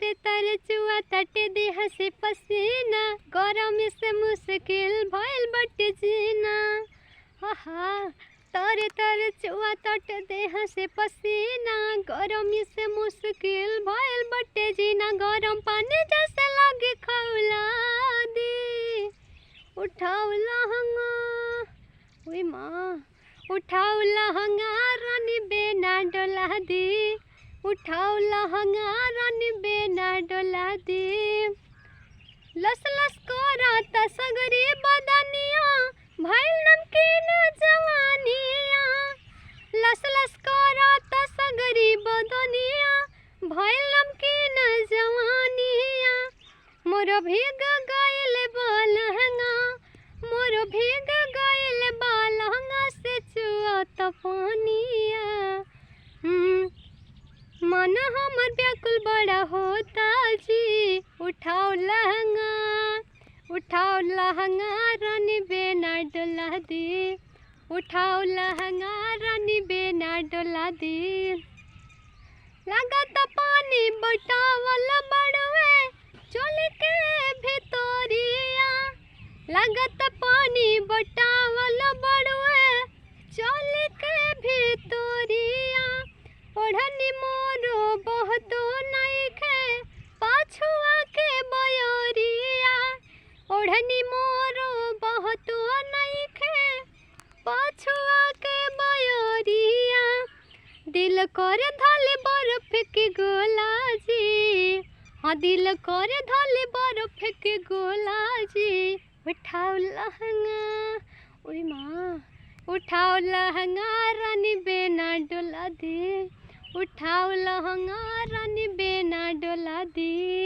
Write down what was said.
तारे तारे चुआ तटे देह से पसीना, गरम से मुश्किल भइल बटे जीना। आहा तारे तारे चुआ तटे देह से पसीना, गरम से मुश्किल भइल बटे जीना। गरम पानी जैसे लगे खौला दी, उठाओ लहंगा, ओए माँ उठाओ लहंगा रानी बेना डोला दी, उठाओ लहंगा रानी बेना डोला दी। लस लस कराता सगरी बदनिया, भइल नमकीन जवानिया। लस लस कराता सगरी बदनिया, भइल नमकीन जवानिया। मोर भीग गइल बलहंगा, मोर भीग गइल बलहंगा से चुआता पानिया। मन हमर व्याकुल बड़ा होता जी, उठाओ लहंगा, उठाओ लहंगा रानी बेना डोला दी, उठाओ लहंगा रानी बेना डोला दी। लागत पानी बटावल बड़वे चोली के भितरिया, लागत पानी बटावल बड़वे चोली के भितरिया। ओढ़नी मोरो बहुतो नइखे पाछुआ के बयरिया, ओढ़नी मोरो बहुतो नइखे पाछुआ के बयरिया। दिल करे धले बर्फ के गोला जी, हाँ दिल करे धले बर्फ के गोला जी। उठाओ लहंगा, ओए माँ उठाओ लहंगा रानी बेना डोला दी, उठाओ लहंगा रानी बेना डोला दी।